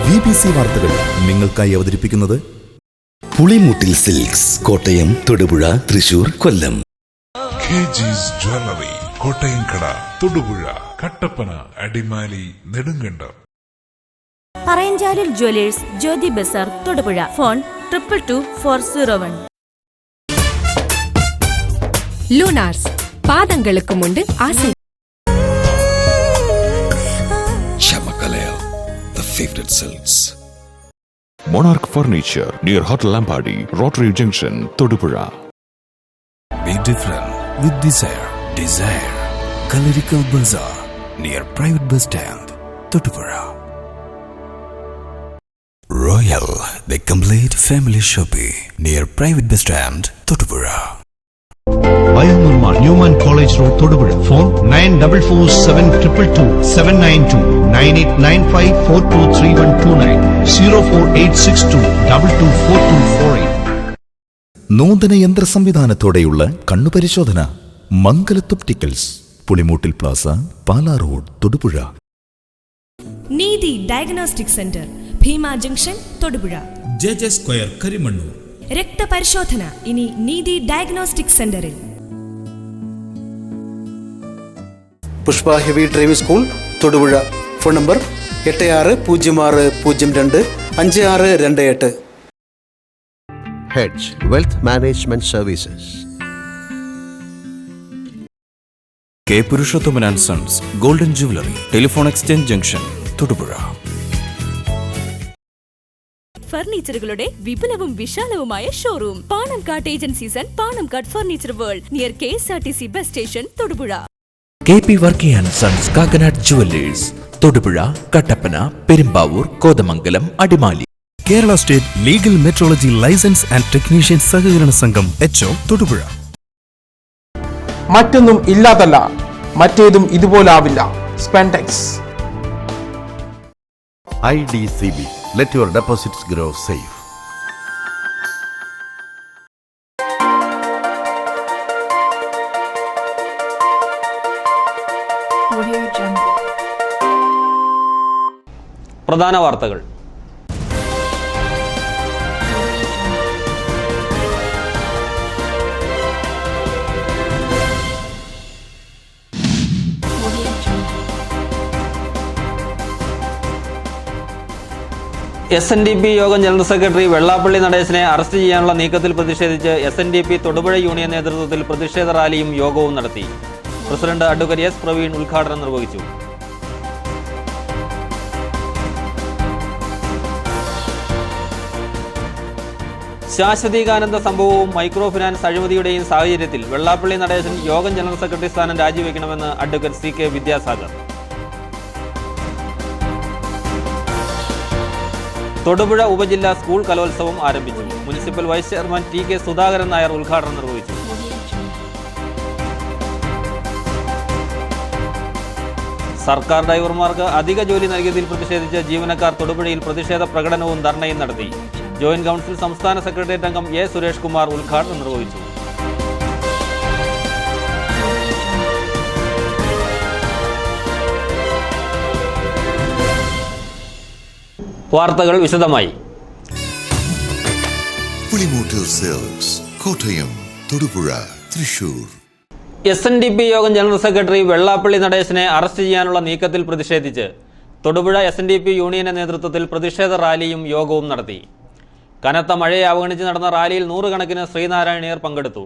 BBC വാർത്തകൾ നിങ്ങൾക്കായി അവതരിപ്പിക്കുന്നത് Pulimoottil silks, Kottayam, Thodupuzha, Thrissur, Kollam. KG's jewellery, കോട്ടയംകട, Thodupuzha, Kattappana, Adimali, Nedumkandam. Parayanchalil jewellers, Jyothi Bazar, Thodupuzha. Phone 222401. Lunars പാദங்களுக்கு മുണ്ട് ആസை. Chamakalaya, the favorite silks. Monarch Furniture near Hotel Lambadi, Rotary Junction, Todupuzha. Be different with desire. Desire. Colorical Bazaar near Private Bus Stand, Todupuzha. Royal, the complete family shopping near Private Bus Stand, Todupuzha. Bionormal Newman College Road, Todupuzha. Phone 944722 792 9895423129 04862 224248. നൂതന യന്ത്ര സംവിധാനത്തോടെയുള്ള കണ്ണുപരിശോധന. Mangalath opticals, Pulimoottil plaza, Pala road, Thodupuzha. Neethi diagnostic centre, Bhima junction, Thodupuzha. JJ square, Karimannoor. രക്തപരിശോധന ഇനി Neethi diagnostic സെന്ററിൽ. Pushpa heavy driving school, Thodupuzha. Phone number 8606025628. Hedge Wealth Management Services. K. Purushothaman and Sons, Golden Jewelry, Telephone Exchange Junction, Todupuzha. ഫർണിച്ചറുകളുടെ വിപുലവും വിശാലവുമായ showroom Panamkad agencies and Panamkad furniture world near KSRTC bus station, Thodupuzha. KP Worky and Sons, Kaganad Jewelers, Todupuzha, Kattapana, Perumbavoor, Kodamangalam, Adimali. Kerala State Legal Metrology License and Technician Sahkarana Sangham, HO, Todupuzha. മറ്റൊന്നും ഇല്ലാതല്ല, മറ്റേതും ഇതുപോലാവില്ല. സ്പെൻടെക്സ്. IDCB. Let your deposits grow safe. പ്രധാന വാർത്തകൾ. SNDP യോഗം general secretary Vellappally നടേശനെ arrest ചെയ്യാനുള്ള നീക്കത്തിൽ പ്രതിഷേധിച്ച് SNDP Thodupuzha union നേതൃത്വത്തിൽ പ്രതിഷേധ റാലിയും യോഗവും നടത്തി. President advocate S. പ്രവീൺ ഉദ്ഘാടനം നിർവഹിച്ചു. ശാശ്വതീകാനന്ദ സംഭവവും മൈക്രോ ഫിനാൻസ് അഴിമതിയുടെയും സാഹചര്യത്തിൽ വെള്ളാപ്പള്ളി നടേശൻ യോഗം ജനറൽ സെക്രട്ടറി സ്ഥാനം രാജിവെക്കണമെന്ന് അഡ്വക്കേറ്റ് CK വിദ്യാസാഗർ. തൊടുപുഴ ഉപജില്ലാ സ്കൂൾ കലോത്സവം ആരംഭിച്ചു. Municipal vice chairman TK Sudhakaran Nair ഉദ്ഘാടനം നിർവഹിച്ചു. സർക്കാർ ഡ്രൈവർമാർക്ക് അധിക ജോലി നൽകിയതിൽ പ്രതിഷേധിച്ച് ജീവനക്കാർ തൊടുപുഴയിൽ പ്രതിഷേധ പ്രകടനവും ധർണയും നടത്തി. ജോയിന്റ് കൗൺസിൽ സംസ്ഥാന സെക്രട്ടേറിയറ്റ് അംഗം A. സുരേഷ് കുമാർ ഉദ്ഘാടനം നിർവഹിച്ചു. വാർത്തകൾ വിശദമായി. പുളിമൂട്ടിൽ സിൽക്സ്, കോട്ടയം, തൊടുപുഴ, തൃശൂർ. SNDP യോഗം ജനറൽ സെക്രട്ടറി വെള്ളാപ്പള്ളി നടേശനെ അറസ്റ്റ് ചെയ്യാനുള്ള നീക്കത്തിൽ പ്രതിഷേധിച്ച് തൊടുപുഴ SNDP യൂണിയന്റെ നേതൃത്വത്തിൽ പ്രതിഷേധ റാലിയും യോഗവും നടത്തി. കനത്ത മഴയെ അവഗണിച്ച് നടന്ന റാലിയിൽ നൂറുകണക്കിന് ശ്രീനാരായണീയർ പങ്കെടുത്തു.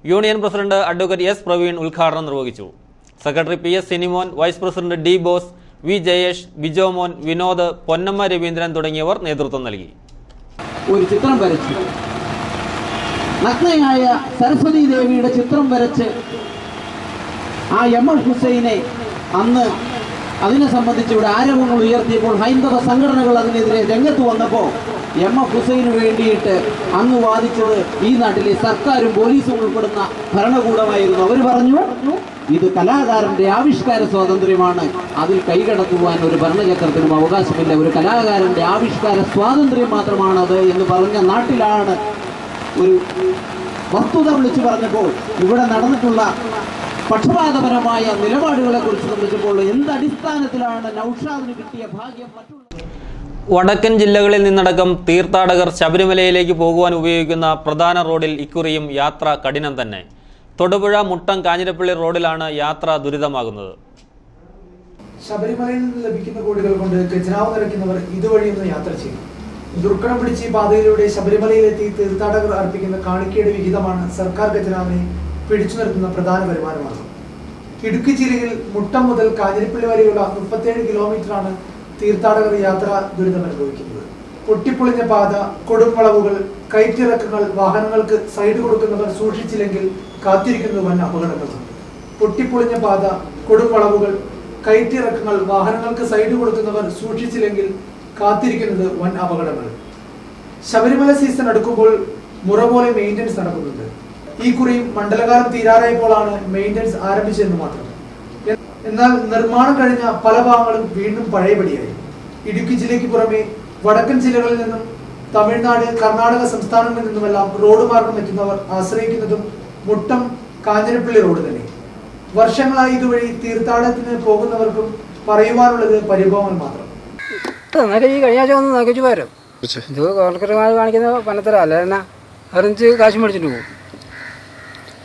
Union president advocate S Praveen ഉദ്ഘാടനം നിർവഹിച്ചു. Secretary PS Sinimon, vice president D Bose, V Jayesh, Bijomon, Vinod, Ponnamma Raveendran തുടങ്ങിയവർ നേതൃത്വം നൽകി. ഒരു ചിത്രം വരച്ചു, നഗ്നയായ സരസ്വതി ദേവിയുടെ ചിത്രം വരച്ച് ആ ML ഹുസൈനെ അന്ന് അതിനെ സംബന്ധിച്ച് ഇവിടെ ആരോപണങ്ങൾ ഉയർത്തിയപ്പോൾ ഹൈന്ദവ സംഘടനകൾ അതിനെതിരെ രംഗത്ത് വന്നപ്പോൾ ML ഹുസൈന് വേണ്ടിയിട്ട് അന്ന് വാദിച്ചത് ഈ നാട്ടിലെ സർക്കാരും പോലീസും ഉൾപ്പെടുന്ന ഭരണകൂടമായിരുന്നു. അവർ പറഞ്ഞു, ഇത് കലാകാരന്റെ ആവിഷ്കാര സ്വാതന്ത്ര്യമാണ്, അതിൽ കൈകടത്തുവാൻ ഒരു ഭരണചക്രത്തിനും അവകാശമില്ല, ഒരു കലാകാരന്റെ ആവിഷ്കാര സ്വാതന്ത്ര്യം മാത്രമാണത് എന്ന് പറഞ്ഞ നാട്ടിലാണ് ഒരു വസ്തുത വിളിച്ചു പറഞ്ഞപ്പോൾ ഇവിടെ നടന്നിട്ടുള്ള പക്ഷപാതപരമായ നിലപാടുകളെ കുറിച്ച് സംബന്ധിച്ചപ്പോൾ എന്തടിസ്ഥാനത്തിലാണ് നൗഷാദിന് കിട്ടിയ ഭാഗ്യം മറ്റുള്ള വടക്കൻ ജില്ലകളിൽ നിന്നടക്കം തീർത്ഥാടകർ ശബരിമലയിലേക്ക് പോകുവാൻ ഉപയോഗിക്കുന്ന പ്രധാന റോഡിൽ ഇക്കുറിയും യാത്ര കഠിനം തന്നെ. തൊടുപുഴ മുട്ടം കാഞ്ഞിരപ്പള്ളി റോഡിലാണ് യാത്ര ദുരിതമാകുന്നത്. ശബരിമലയിൽ നിന്ന് ലഭിക്കുന്ന കോടികൾ കൊണ്ട് ഖജനാവ് നിറയ്ക്കുന്നവർ ഇതുവഴിയൊന്ന് യാത്ര ചെയ്യും. ദുർഘടം പിടിച്ച് ഈ പാതയിലൂടെ ശബരിമലയിലെത്തി തീർത്ഥാടകർ അർപ്പിക്കുന്ന കാണിക്കയുടെ വിഹിതമാണ് സർക്കാർ ഖജനാവിനെ പിടിച്ചു നിർത്തുന്ന പ്രധാന വരുമാനമാർഗം. ഇടുക്കി ജില്ലയിൽ മുട്ടം മുതൽ കാഞ്ഞിരപ്പള്ളി വരെയുള്ള 37 കിലോമീറ്ററാണ് തീർത്ഥാടകർ യാത്ര ദുരിതമനുഭവിക്കുന്നത്. പൊട്ടിപ്പൊളിഞ്ഞ പാത, കൊടുംവളവുകൾ, കയറ്റിറക്കങ്ങൾ, വാഹനങ്ങൾക്ക് സൈഡ് കൊടുക്കുന്നവർ സൂക്ഷിച്ചില്ലെങ്കിൽ കാത്തിരിക്കുന്നത് വൻ അപകടങ്ങളാണ്. പൊട്ടിപ്പൊളിഞ്ഞ പാത, കൊടുംവളവുകൾ, കയറ്റിറക്കങ്ങൾ, വാഹനങ്ങൾക്ക് സൈഡ് കൊടുക്കുന്നവർ സൂക്ഷിച്ചില്ലെങ്കിൽ കാത്തിരിക്കുന്നത് വൻ അപകടങ്ങൾ. ശബരിമല സീസൺ അടുക്കുമ്പോൾ മുറ പോലെ മെയിൻ്റനൻസ് നടക്കുന്നുണ്ട്. ഈ കുറിയും മണ്ഡലകാലം തീരാറായപ്പോഴാണ് മെയിൻ്റനൻസ് ആരംഭിച്ചതെന്ന് മാത്രം. എന്നാൽ നിർമ്മാണം കഴിഞ്ഞ പല ഭാഗങ്ങളും വീണ്ടും പഴയപടിയായി. ഇടുക്കി ജില്ലയ്ക്ക് പുറമെ വടക്കൻ ജില്ലകളിൽ നിന്നും തമിഴ്നാട്, കർണാടക സംസ്ഥാനങ്ങളിൽ നിന്നുമെല്ലാം റോഡ് മാർഗം എത്തുന്നവർ ആശ്രയിക്കുന്നതും മുട്ടം കാഞ്ഞിരപ്പള്ളി റോഡ് തന്നെ. വർഷങ്ങളായി ഇതുവഴി തീർത്ഥാടനത്തിന് പോകുന്നവർക്കും പറയുവാനുള്ളത് പരിഭവങ്ങൾ മാത്രം. ഈ കഴിഞ്ഞ ആഴ്ച ഒന്ന് നഗച്ചു പോരും, ഇത് കോർക്കർമാർ കാണിക്കുന്ന പണത്തര അല്ല, എന്നാ അറിഞ്ഞ് കാശ് മേടിച്ചിട്ട് പോകും.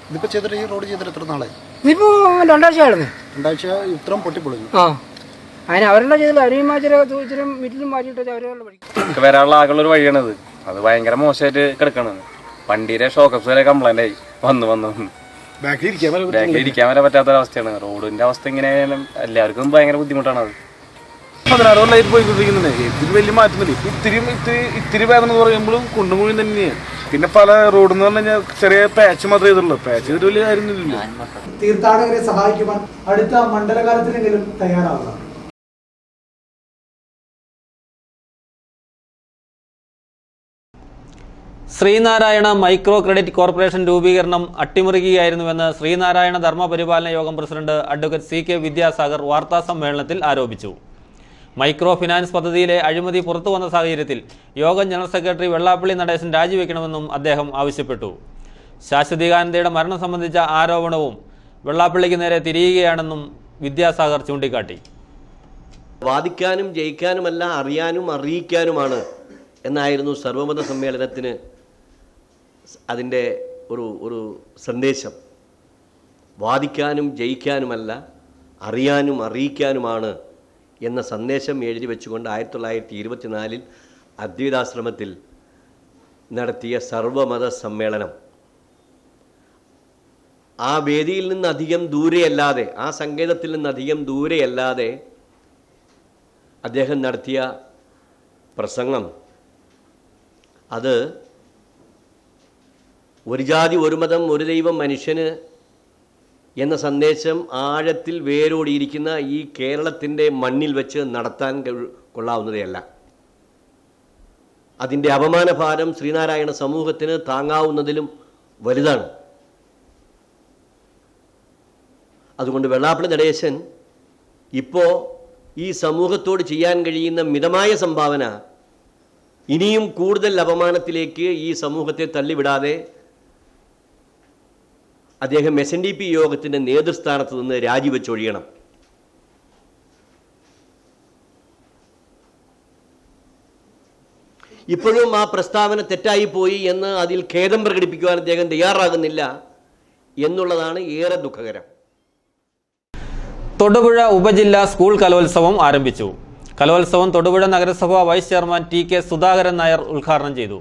ഇതിപ്പോ ചെയ്തിട്ട് ഈ റോഡ് ചെയ്തിട്ട് എത്ര നാളായി? ഇതിപ്പോ 2 ആഴ്ചയായിരുന്നു. 2 ആഴ്ച ഇത്രയും പൊട്ടിപ്പൊളിഞ്ഞു. ആ, അതിന് അവരെല്ലാം ചെയ്തില്ല, അവരെയും ഇച്ചിരി വീട്ടിലും മാറ്റിയിട്ട് അവരെ പഠിക്കും. വരാനുള്ള ആകെയുള്ളൊരു വഴിയാണത്. അത് ഭയങ്കര മോശമായിട്ട് കിടക്കണത്. വണ്ടിയുടെ ഷോക്കപ്സ് വരെ കംപ്ലൈന്റ് ആയി വന്ന് ബാക്കിൽ ഇരിക്കാൻ വരെ പറ്റാത്തൊരവസ്ഥയാണ്. റോഡിന്റെ അവസ്ഥ ഇങ്ങനെ എല്ലാവർക്കും ഭയങ്കര ബുദ്ധിമുട്ടാണ്. അത് 16 കൊല്ലമായിട്ട് പോയിക്കൊണ്ടിരിക്കുന്നത്. ഇതിന് വലിയ മാറ്റമില്ല. ഇത്തിരി വേദന എന്ന് പറയുമ്പോഴും കുണ്ടും കുഴിയും തന്നെയാണ്. പിന്നെ പല റോഡ് എന്ന് പറഞ്ഞു കഴിഞ്ഞാൽ ചെറിയ പാച്ച് മാത്രമേ ചെയ്തുള്ളൂ. പാച്ച് ചെയ്തിട്ട് വലിയ കാര്യമൊന്നുമില്ല. തീർത്ഥാടകരെ സഹായിക്കുവാൻ അടുത്ത മണ്ഡലകാലത്തിലെങ്കിലും തയ്യാറാവുക. ശ്രീനാരായണ മൈക്രോ ക്രെഡിറ്റ് കോർപ്പറേഷൻ രൂപീകരണം അട്ടിമറിക്കുകയായിരുന്നുവെന്ന് ശ്രീനാരായണ ധർമ്മപരിപാലന യോഗം പ്രസിഡന്റ് അഡ്വക്കേറ്റ് CK വിദ്യാസാഗർ വാർത്താസമ്മേളനത്തിൽ ആരോപിച്ചു. മൈക്രോ ഫിനാൻസ് പദ്ധതിയിലെ അഴിമതി പുറത്തു വന്ന സാഹചര്യത്തിൽ യോഗം ജനറൽ സെക്രട്ടറി വെള്ളാപ്പള്ളി നടേശൻ രാജിവെക്കണമെന്നും അദ്ദേഹം ആവശ്യപ്പെട്ടു. ശാശ്വതികാനന്ദയുടെ മരണം സംബന്ധിച്ച ആരോപണവും വെള്ളാപ്പള്ളിക്ക് നേരെ തിരിയുകയാണെന്നും വിദ്യാസാഗർ ചൂണ്ടിക്കാട്ടി. വാദിക്കാനും ജയിക്കാനുമല്ല, അറിയാനും അറിയിക്കാനുമാണ് എന്നായിരുന്നു സർവമത സമ്മേളനത്തിന് അതിൻ്റെ ഒരു സന്ദേശം. വാദിക്കാനും ജയിക്കാനുമല്ല, അറിയാനും അറിയിക്കാനുമാണ് എന്ന സന്ദേശം എഴുതി വെച്ചുകൊണ്ട് 1924 അദ്വൈതാശ്രമത്തിൽ നടത്തിയ സർവമത സമ്മേളനം ആ വേദിയിൽ നിന്നധികം ദൂരെയല്ലാതെ, ആ സങ്കേതത്തിൽ നിന്നധികം ദൂരെയല്ലാതെ അദ്ദേഹം നടത്തിയ പ്രസംഗം അത് ഒരു ജാതി, ഒരു മതം, ഒരു ദൈവം, മനുഷ്യന് എന്ന സന്ദേശം ആഴത്തിൽ വേരോടിയിരിക്കുന്ന ഈ കേരളത്തിൻ്റെ മണ്ണിൽ വെച്ച് നടത്താൻ കൊള്ളാവുന്നതല്ല. അതിൻ്റെ അപമാനഭാരം ശ്രീനാരായണ സമൂഹത്തിന് താങ്ങാവുന്നതിലും വലുതാണ്. അതുകൊണ്ട് വെള്ളാപ്പള്ളി നടേശൻ ഇപ്പോൾ ഈ സമൂഹത്തോട് ചെയ്യാൻ കഴിയുന്ന മിതമായ സംഭാവന ഇനിയും കൂടുതൽ അപമാനത്തിലേക്ക് ഈ സമൂഹത്തെ തള്ളിവിടാതെ അദ്ദേഹം SNDP യോഗത്തിൻ്റെ നേതൃസ്ഥാനത്ത് നിന്ന് രാജിവെച്ചൊഴിയണം. ഇപ്പോഴും ആ പ്രസ്താവന തെറ്റായിപ്പോയി എന്ന് അതിൽ ഖേദം പ്രകടിപ്പിക്കുവാൻ അദ്ദേഹം തയ്യാറാകുന്നില്ല എന്നുള്ളതാണ് ഏറെ ദുഃഖകരം. തൊടുപുഴ ഉപജില്ലാ സ്കൂൾ കലോത്സവം ആരംഭിച്ചു. കലോത്സവം തൊടുപുഴ നഗരസഭ vice chairman TK Sudhakaran Nair ഉദ്ഘാടനം ചെയ്തു.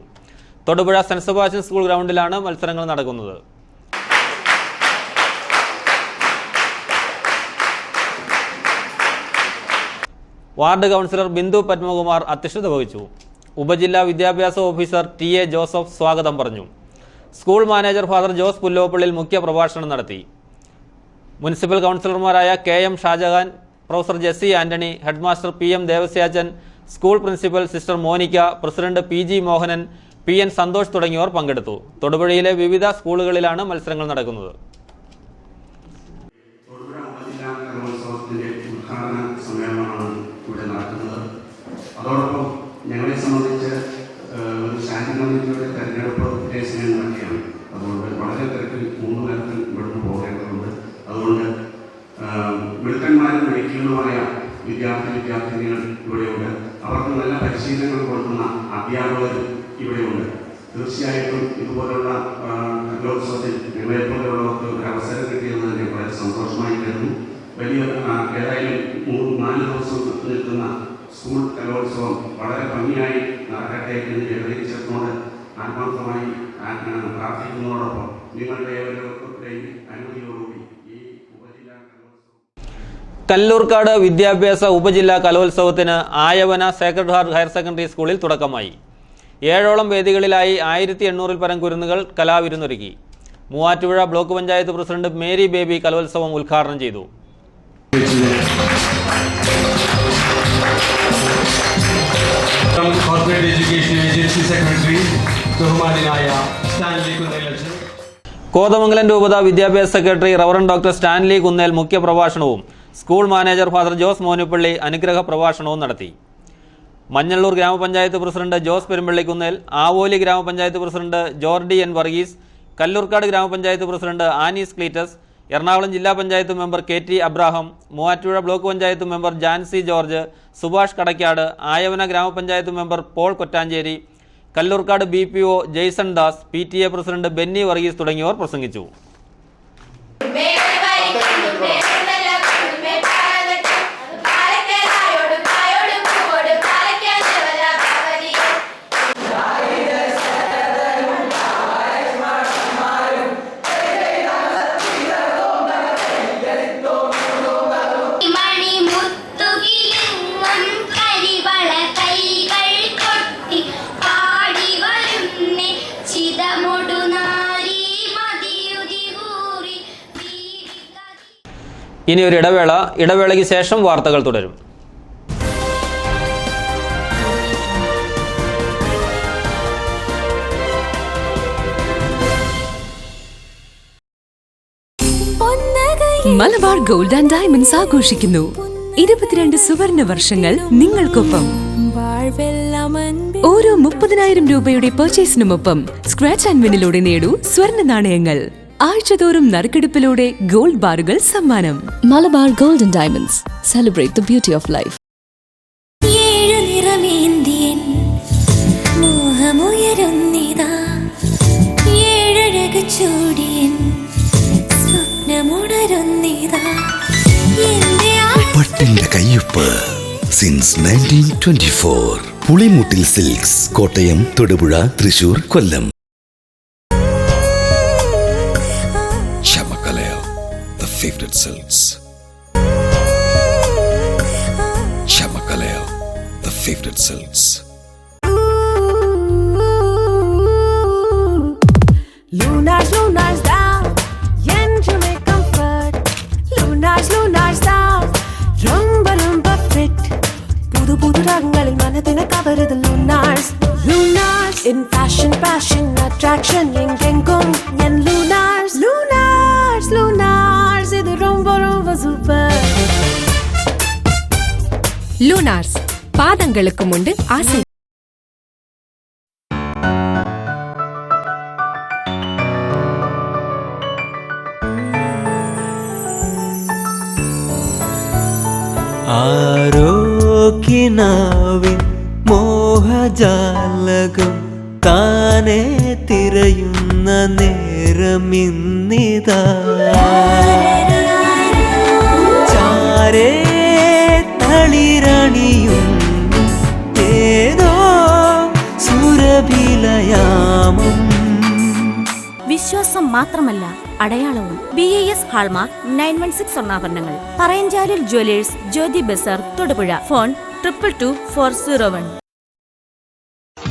തൊടുപുഴ സെന്റ് സെബാസ്റ്റ്യൻ സ്കൂൾ ഗ്രൗണ്ടിലാണ് മത്സരങ്ങൾ നടക്കുന്നത്. വാർഡ് കൗൺസിലർ ബിന്ദു പത്മകുമാർ അധ്യക്ഷത വഹിച്ചു. ഉപജില്ലാ വിദ്യാഭ്യാസ ഓഫീസർ TA ജോസഫ് സ്വാഗതം പറഞ്ഞു. School manager father Jose Pullopallil മുഖ്യ പ്രഭാഷണം നടത്തി. മുനിസിപ്പൽ കൗൺസിലർമാരായ KM Shajahan, professor Jessy Antony, headmaster PM Devasyachan, school principal sister Monica, president PG Mohanan, PN Santhosh തുടങ്ങിയവർ പങ്കെടുത്തു. തൊടുപുഴയിലെ വിവിധ സ്കൂളുകളിലാണ് മത്സരങ്ങൾ നടക്കുന്നത്. അതോടൊപ്പം ഞങ്ങളെ സംബന്ധിച്ച് ഒരു സ്റ്റാൻഡിംഗ് കമ്മിറ്റിയുടെ തെരഞ്ഞെടുപ്പ് സമയങ്ങളൊക്കെയാണ്. അതുകൊണ്ട് വളരെ തിരക്കിൽ 3 നേരത്തിൽ ഇവിടുന്ന് പോകേണ്ടതുണ്ട്. അതുകൊണ്ട് മിടുക്കന്മാരും മിടുക്കികളുമായ വിദ്യാർത്ഥിനികൾ ഇവിടെയുണ്ട്. അവർക്ക് നല്ല പരിശീലനങ്ങൾ കൊടുക്കുന്ന അധ്യാപകർ ഇവിടെയുണ്ട്. തീർച്ചയായിട്ടും ഇതുപോലുള്ള കലോത്സവത്തിൽ ഞങ്ങളെപ്പോലെയുള്ളവർക്ക് ഒരു അവസരം കിട്ടിയത് തന്നെ വളരെ സന്തോഷമായി കരുതുന്നു. വലിയ ഏതായാലും 4 ദിവസം നിൽക്കുന്ന സ്കൂൾ കലോത്സവം വളരെ ഭംഗിയായി നടക്കട്ടെ എന്ന് ജഗദീശ്വരനോട് ആത്മാർത്ഥമായി പ്രാർത്ഥിക്കുന്നതോടൊപ്പം നിങ്ങളുടെ ഏവരുടെയും അനുമതിയോടുകൂടി ഈ ഉപജില്ലാ കലോത്സവം കല്ലൂർക്കാട് വിദ്യാഭ്യാസ ഉപജില്ലാ കലോത്സവത്തിന് Ayavana sacred heart higher secondary സ്കൂളിൽ തുടക്കമായി. 7ഓളം വേദികളിലായി 1800-ൽ പരം കുരുന്നുകൾ കലാവിരുന്നൊരുക്കി. Muvattupuzha block panchayat president Mary Baby കലോത്സവം ഉദ്ഘാടനം ചെയ്തു. കോർപ്പറേറ്റ് എഡ്യൂക്കേഷൻ ഏജൻസി സെക്രട്ടറി ബഹുമാനായ സ്റ്റാൻലി കുന്നേൽ, കോതമംഗലം രൂപത വിദ്യാഭ്യാസ secretary reverend doctor Stanley Kunnel മുഖ്യപ്രഭാഷണവും school manager father Jose Monuppally അനുഗ്രഹ പ്രഭാഷണവും നടത്തി. മഞ്ഞള്ളൂർ ഗ്രാമപഞ്ചായത്ത് president Jose Perumpallikunnel, Avoli grama panchayat president Jordy N Varghese, Kallurkad grama panchayat president Anees Cleetus, Ernakulam ജില്ലാ panchayat member KT Abraham, Muvattupuzha block panchayat member Jancy George, Subhash Kadakkad, Ayavana grama panchayat member Paul Kottancherry, Kallurkad BPO Jaison Das, PTA president Benny Varghese തുടങ്ങിയവർ പ്രസംഗിച്ചു. ഇനി ഒരു ഇടവേളയ്ക്ക് ശേഷം വാർത്തകൾ തുടരും. മലബാർ ഗോൾഡ് ആൻഡ് ഡയമണ്ട്സ് ആഘോഷിക്കുന്നു 22 സുവർണ വർഷങ്ങൾ നിങ്ങൾക്കൊപ്പം. ഓരോ 30,000 രൂപയുടെ പർച്ചേസിനുമൊപ്പം സ്ക്രാച്ച് ആൻഡ് വിന്നിലൂടെ നേടൂ സ്വർണ്ണ നാണയങ്ങൾ. ആഴ്ചതോറും നറുക്കെടുപ്പിലൂടെ ഗോൾഡ് ബാറുകൾ സമ്മാനം. Malabar gold and diamonds, celebrate the beauty of life. പട്ടിന്റെ കയ്യൊപ്പ് since 1924. Pulimoottil silks, Kottayam, Thodupuzha, Thrissur, Kollam. The favorite silks. Chamakalaya, the favorite silks. Lunars, Lunars down, என்று make comfort. Lunars, Lunars down, rumba rumba fit. Pudu pudu ragangalil manadina kavarudhu Lunars. Lunars in fashion, passion, attraction, engengum en Lunars. Lunars, Lunars, idu romba romba super. Lunars, പാദങ്ങൾക്കുമുണ്ട് ആസை. ആരോക്കിനാവിൻ മോഹജാലകം താനെ തിരയുന്ന നേരമിന്നിതാ. ചാരേ തളിരണിയും ഏതോ സുരഭിലയാമം. വിശ്വാസം മാത്രമല്ല അടയാളവും. BAS ഹാൾമാർക്ക് 916 സ്വർണ്ണാഭരണങ്ങൾ. പറയഞ്ചാലിൽ ജ്വല്ലേഴ്സ്, ജ്യോതി ബസാർ, തൊടുപുഴ. ഫോൺ 222401.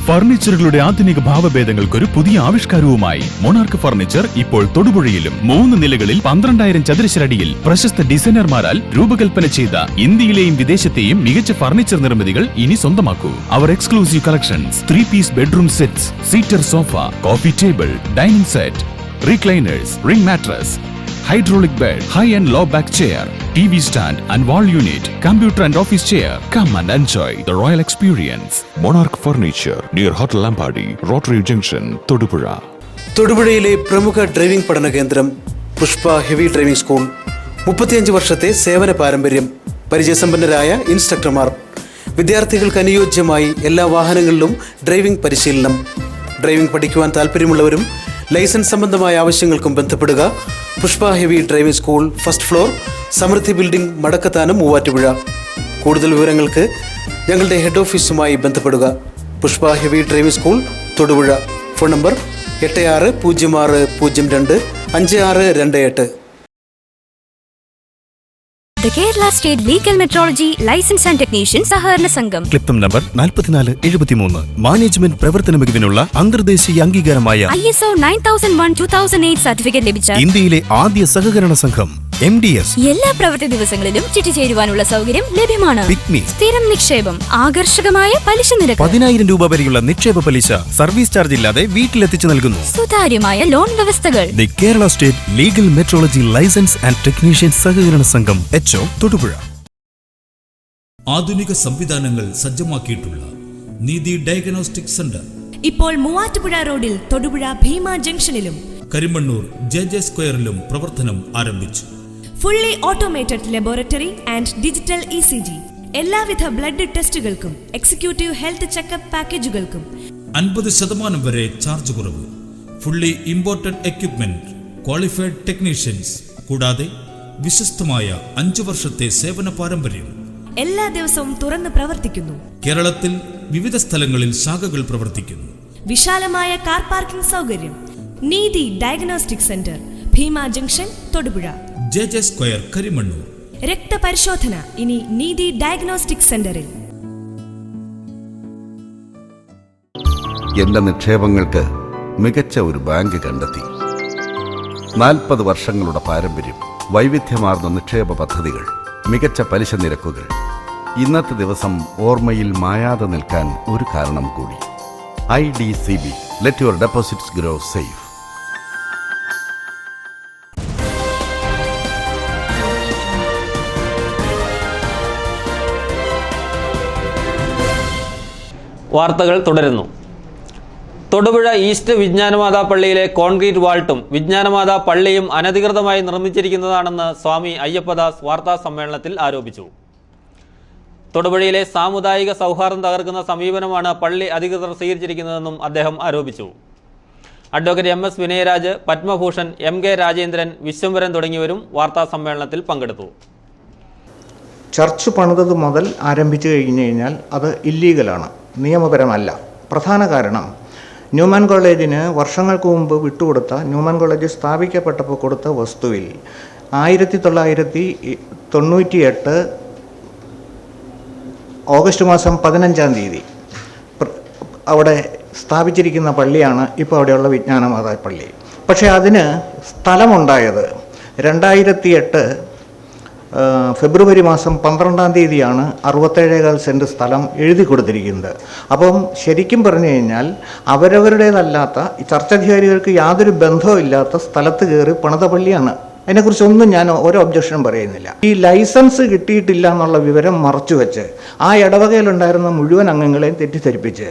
ഫർണിച്ചറുകളുടെ ആധുനിക ഭാവഭേദങ്ങൾക്കൊരു പുതിയ ആവിഷ്കാരവുമായി മൊണാർക്ക് ഫർണിച്ചർ ഇപ്പോൾ തൊടുപുഴയിലും 3 നിലകളിൽ 12,000 ചതുരശ്രടിയിൽ പ്രശസ്ത ഡിസൈനർമാരാൽ രൂപകൽപ്പന ചെയ്ത ഇന്ത്യയിലെയും വിദേശത്തെയും മികച്ച ഫർണിച്ചർ നിർമ്മിതികൾ ഇനി സ്വന്തമാക്കൂ. അവർ exclusive collections 3-piece bedroom sets, seater sofa, coffee table, dining set, recliners, ring mattress, hydraulic bed, high and low back chair, TV stand and wall unit, computer and office chair. Come and enjoy the royal experience. Monarch Furniture near Hotel Lampadi, Rotary Junction, Todupuzha. തൊടുപുഴയിലെ പ്രമുഖ driving പഠന കേന്ദ്രം Pushpa heavy driving school. 35 വർഷത്തെ സേവന പാരമ്പര്യം, പരിചയസമ്പന്നരായ ഇൻസ്ട്രക്ടർമാർ, വിദ്യാർത്ഥികൾക്ക് അനുയോജ്യമായി എല്ലാ വാഹനങ്ങളിലും driving പരിശീലനം. ഡ്രൈവിംഗ് പഠിക്കുവാൻ താല്പര്യമുള്ളവരും ലൈസൻസ് സംബന്ധമായ ആവശ്യങ്ങൾക്കും ബന്ധപ്പെടുക. Pushpa heavy driving school, first floor, സമൃദ്ധി ബിൽഡിംഗ്, മടക്കത്താനം, മൂവാറ്റുപുഴ. കൂടുതൽ വിവരങ്ങൾക്ക് ഞങ്ങളുടെ ഹെഡ് ഓഫീസുമായി ബന്ധപ്പെടുക. Pushpa heavy driving school, Thodupuzha. Phone number 8606025628. The Kerala State Legal Metrology License and Technician സഹകരണ സംഘം. ക്ലിപ്തം നമ്പർ 4473. മാനേജ്മെന്റ് പ്രവർത്തന മികവിനുള്ള അന്തർദേശീയ അംഗീകാരമായ ISO 9001:2008 സർട്ടിഫിക്കറ്റ് ലഭിച്ച ഇന്ത്യയിലെ ആദ്യ സഹകരണ സംഘം MDS. എല്ലാ പ്രവൃത്തി ദിവസങ്ങളിലും ചിട്ടി ചേരുവാനുള്ള സൗകര്യം ലഭ്യമാണ്. പിക്മി. സ്ഥിരം നിക്ഷേപം, ആകർഷകമായ പലിശ നിരക്ക്, 10,000 രൂപ വരെയുള്ള നിക്ഷേപ പലിശ സർവീസ് ചാർജ് ഇല്ലാതെ വീട്ടിലെത്തിച്ചു നൽകുന്നു. സുതാര്യമായ ലോൺ വ്യവസ്ഥകൾ. The Kerala state legal metrology licence and technician സഹകരണ സംഘം HO, തൊടുപുഴ. ആധുനിക സംവിധാനങ്ങൾ സജ്ജമാക്കിയിട്ടുള്ള നീതി ഡയഗ്നോസ്റ്റിക് സെന്റർ ഇപ്പോൾ മൂവാറ്റുപുഴ റോഡിൽ തൊടുപുഴ ഭീമ ജംഗ്ഷനിലും കരിമണ്ണൂർ JJ സ്ക്വയറിലും പ്രവർത്തനം ആരംഭിച്ചു. Fully automated laboratory and digital ECG, എല്ലാവിധ ബ്ലഡ് ടെസ്റ്റുകൾക്കും എക്സിക്യൂട്ടീവ് ഹെൽത്ത് ചെക്കപ്പ് പാക്കേജുകൾക്കും 50% വരെ ചാർജ് കുറവ്. Fully imported equipment, qualified technicians, കൂടാതെ വിശ്വസ്തമായ 5 വർഷത്തെ സേവന പാരമ്പര്യം. എല്ലാ ദിവസവും തുറന്ന് പ്രവർത്തിക്കുന്നു. കേരളത്തിൽ വിവിധ സ്ഥലങ്ങളിൽ ശാഖകൾ പ്രവർത്തിക്കുന്നു. വിശാലമായ കാർ പാർക്കിംഗ് സൗകര്യം. Neethi diagnostic centre, Bhima junction, Thodupuzha. JJ square, Karimannoor. രക്തപരിശോധന ഇനി നീതി ഡയഗ്നോസ്റ്റിക് സെന്ററിൽ. എന്റെ നിക്ഷേപങ്ങൾക്ക് മികച്ച ഒരു ബാങ്ക് കണ്ടെത്തി. 40 വർഷങ്ങളുടെ പാരമ്പര്യം, വൈവിധ്യമാർന്ന നിക്ഷേപ പദ്ധതികൾ, മികച്ച പലിശ നിരക്കുകൾ. ഇന്നത്തെ ദിവസം ഓർമ്മയിൽ മായാതെ നിൽക്കാൻ ഒരു കാരണം കൂടി. IDCB. Let your deposits grow safe. വാർത്തകൾ തുടരുന്നു. തൊടുപുഴ ഈസ്റ്റ് വിജ്ഞാനമാതാ പള്ളിയിലെ കോൺക്രീറ്റ് വാൾട്ടും വിജ്ഞാനമാതാ പള്ളിയും അനധികൃതമായി നിർമ്മിച്ചിരിക്കുന്നതാണെന്ന് സ്വാമി അയ്യപ്പദാസ് വാർത്താ സമ്മേളനത്തിൽ ആരോപിച്ചു. തൊടുപുഴയിലെ സാമുദായിക സൗഹാർദ്ദം തകർക്കുന്ന സമീപനമാണ് പള്ളി അധികൃതർ സ്വീകരിച്ചിരിക്കുന്നതെന്നും അദ്ദേഹം ആരോപിച്ചു. Advocate MS Vinayaraj, Padmabhushan, MK Rajendran, Vishwambharan തുടങ്ങിയവരും വാർത്താ സമ്മേളനത്തിൽ പങ്കെടുത്തു. ചർച്ച് പണിതത് മുതൽ ആരംഭിച്ചു കഴിഞ്ഞാൽ അത് ഇല്ലീഗലാണ്, നിയമപരമല്ല. പ്രധാന കാരണം ന്യൂമാൻ കോളേജിന് വർഷങ്ങൾക്ക് മുമ്പ് വിട്ടുകൊടുത്ത, ന്യൂമാൻ കോളേജ് സ്ഥാപിക്കപ്പെട്ടപ്പോൾ കൊടുത്ത വസ്തുവിൽ 1998 ഓഗസ്റ്റ് മാസം 15-ാം തീയതി അവിടെ സ്ഥാപിച്ചിരിക്കുന്ന പള്ളിയാണ് ഇപ്പോൾ അവിടെയുള്ള വിജ്ഞാനമാതാ പള്ളി. പക്ഷേ അതിന് സ്ഥലമുണ്ടായത് 2008 ഫെബ്രുവരി മാസം 12-ാം തീയതിയാണ് 67.25 സെൻറ്റ് സ്ഥലം എഴുതി കൊടുത്തിരിക്കുന്നത്. അപ്പം ശരിക്കും പറഞ്ഞു കഴിഞ്ഞാൽ അവരവരുടേതല്ലാത്ത, ചർച്ചധികാരികൾക്ക് യാതൊരു ബന്ധവും ഇല്ലാത്ത സ്ഥലത്ത് കയറി പണിത പള്ളിയാണ്. അതിനെക്കുറിച്ചൊന്നും ഞാൻ ഒരു ഒബ്ജക്ഷനും പറയുന്നില്ല. ഈ ലൈസൻസ് കിട്ടിയിട്ടില്ല എന്നുള്ള വിവരം മറച്ചുവെച്ച് ആ ഇടവകയിലുണ്ടായിരുന്ന മുഴുവൻ അംഗങ്ങളെയും തെറ്റിദ്ധരിപ്പിച്ച്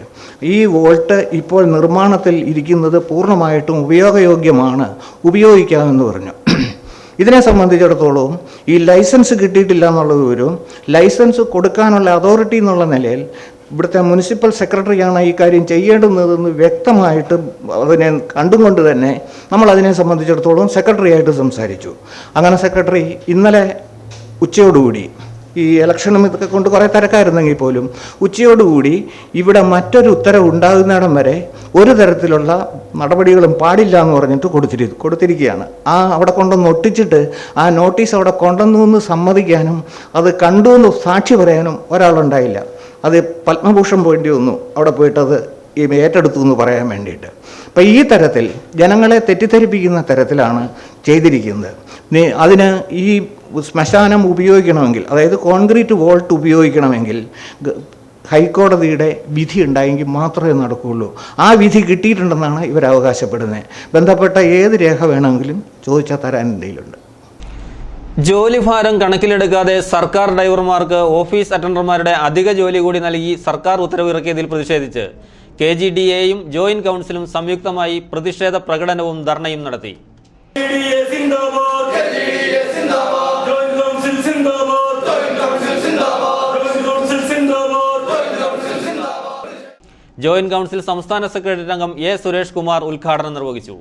ഈ വോൾട്ട് ഇപ്പോൾ നിർമ്മാണത്തിൽ ഇരിക്കുന്നത് പൂർണ്ണമായിട്ടും ഉപയോഗയോഗ്യമാണ്, ഉപയോഗിക്കാമെന്ന് പറഞ്ഞു. ഇതിനെ സംബന്ധിച്ചിടത്തോളം ഈ ലൈസൻസ് കിട്ടിയിട്ടില്ല എന്നുള്ള വിവരവും ലൈസൻസ് കൊടുക്കാനുള്ള അതോറിറ്റി എന്നുള്ള നിലയിൽ ഇവിടുത്തെ മുനിസിപ്പൽ സെക്രട്ടറിയാണ് ഈ കാര്യം ചെയ്യേണ്ടുന്നതെന്ന് വ്യക്തമായിട്ട് അതിനെ കണ്ടുകൊണ്ട് തന്നെ നമ്മളതിനെ സംബന്ധിച്ചിടത്തോളം സെക്രട്ടറിയായിട്ട് സംസാരിച്ചു. അങ്ങനെ സെക്രട്ടറി ഇന്നലെ ഉച്ചയോടുകൂടി ഈ ഇലക്ഷനും ഇതൊക്കെ കൊണ്ട് കുറേ തിരക്കായിരുന്നെങ്കിൽ പോലും ഉച്ചയോടുകൂടി ഇവിടെ മറ്റൊരു ഉത്തരവ് ഉണ്ടാകുന്നിടം വരെ ഒരു തരത്തിലുള്ള നടപടികളും പാടില്ല എന്ന് പറഞ്ഞിട്ട് കൊടുത്തിരിക്കുകയാണ്. അവിടെ കൊണ്ടുവന്ന് ഒട്ടിച്ചിട്ട് ആ നോട്ടീസ് അവിടെ കൊണ്ടുവന്നു എന്ന് സമ്മതിക്കാനും അത് കണ്ടു എന്ന് സാക്ഷി പറയാനും ഒരാളുണ്ടായില്ല. അത് പത്മഭൂഷൺ പോയിൻ്റ് വന്നു അവിടെ പോയിട്ടത് ഏറ്റെടുത്തു എന്ന് പറയാൻ വേണ്ടിയിട്ട്. അപ്പം ഈ തരത്തിൽ ജനങ്ങളെ തെറ്റിദ്ധരിപ്പിക്കുന്ന തരത്തിലാണ് ചെയ്തിരിക്കുന്നത്. അതിന് ഈ ശ്മശാനം ഉപയോഗിക്കണമെങ്കിൽ, അതായത് കോൺക്രീറ്റ് വോൾട്ട് ഉപയോഗിക്കണമെങ്കിൽ ഹൈക്കോടതിയുടെ വിധി ഉണ്ടായെങ്കിൽ മാത്രമേ നടക്കുകയുള്ളൂ. ആ വിധി കിട്ടിയിട്ടുണ്ടെന്നാണ് ഇവർ അവകാശപ്പെടുന്നത്. ബന്ധപ്പെട്ട ഏത് രേഖ വേണമെങ്കിലും ചോദിച്ചാൽ തരാൻ എന്തെങ്കിലുമുണ്ട്. ജോലിഭാരം കണക്കിലെടുക്കാതെ സർക്കാർ ഡ്രൈവർമാർക്ക് ഓഫീസ് അറ്റൻഡർമാരുടെ അധിക ജോലി കൂടി നൽകി സർക്കാർ ഉത്തരവിറക്കിയതിൽ പ്രതിഷേധിച്ച് KGDAയും ജോയിന്റ് കൗൺസിലും സംയുക്തമായി പ്രതിഷേധ പ്രകടനവും ധർണയും നടത്തി. ജോയിന്റ് കൗൺസിൽ സംസ്ഥാന സെക്രട്ടറി അംഗം A. സുരേഷ് കുമാർ ഉദ്ഘാടനം നിർവഹിച്ചു.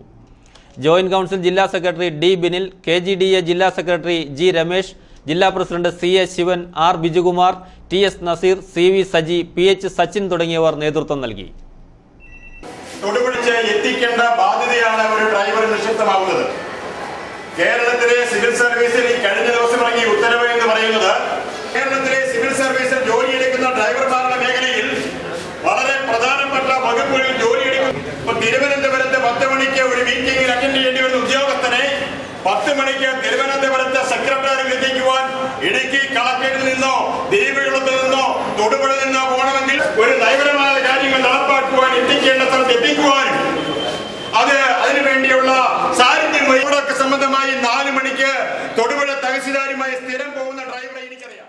ജോയിന്റ് കൗൺസിൽ ജില്ലാ സെക്രട്ടറി D. ബിനിൽ, KGDA ജില്ലാ സെക്രട്ടറി G. രമേശ്, ജില്ലാ president C.A. Sivan, R. Bijukumar, T.S. Nazeer, C.V. Saji, P.H. Sachin തുടങ്ങിയവർ നേതൃത്വം നൽകി. തൊടുപിടിച്ച് എത്തിക്കേണ്ട ബാധ്യതയാണ് ഒരു ഡ്രൈവർ നിക്ഷിപ്തമാവുന്നത്. കേരളത്തിലെ സിവിൽ സർവീസിൽ കഴിഞ്ഞ ദിവസം ഇറങ്ങിയ ഉത്തരവ് എന്ന് പറയുന്നത് കേരളത്തിലെ സിവിൽ സർവീസിൽ ജോലിയെടുക്കുന്ന ഡ്രൈവർമാരുടെ മേഖലയിൽ വളരെ പ്രധാനപ്പെട്ട വകുപ്പുകളിൽ ജോലിയെടുക്കും. ഇപ്പൊ തിരുവനന്തപുരത്ത് 10 മണിക്ക് ഒരു മീറ്റിംഗിൽ അറ്റൻഡ് ചെയ്യേണ്ടി വരുന്ന ഉദ്യോഗസ്ഥനെ 10 മണിക്ക് തിരുവനന്തപുരത്ത് സെക്രട്ടറിയിൽ എത്തിക്കുവാൻ ഇടുക്കി കളക്ടറേറ്റിൽ നിന്നോ ദേവികുളത്തിൽ നിന്നോ തൊടുപുഴയിൽ നിന്നോ പോകണമെങ്കിൽ ഒരു നയപരമായ കാര്യങ്ങൾ നടപ്പാക്കുവാൻ എത്തിക്കേണ്ട സ്ഥലത്ത് എത്തിക്കുവാനും അതിനുവേണ്ടിയുള്ള സാന്നിധ്യം സംബന്ധമായി 4 മണിക്ക് തൊടുപുഴ തഹസിൽദാരുമായി സ്ഥിരം പോകുന്ന ഡ്രൈവറെ എനിക്കറിയാം.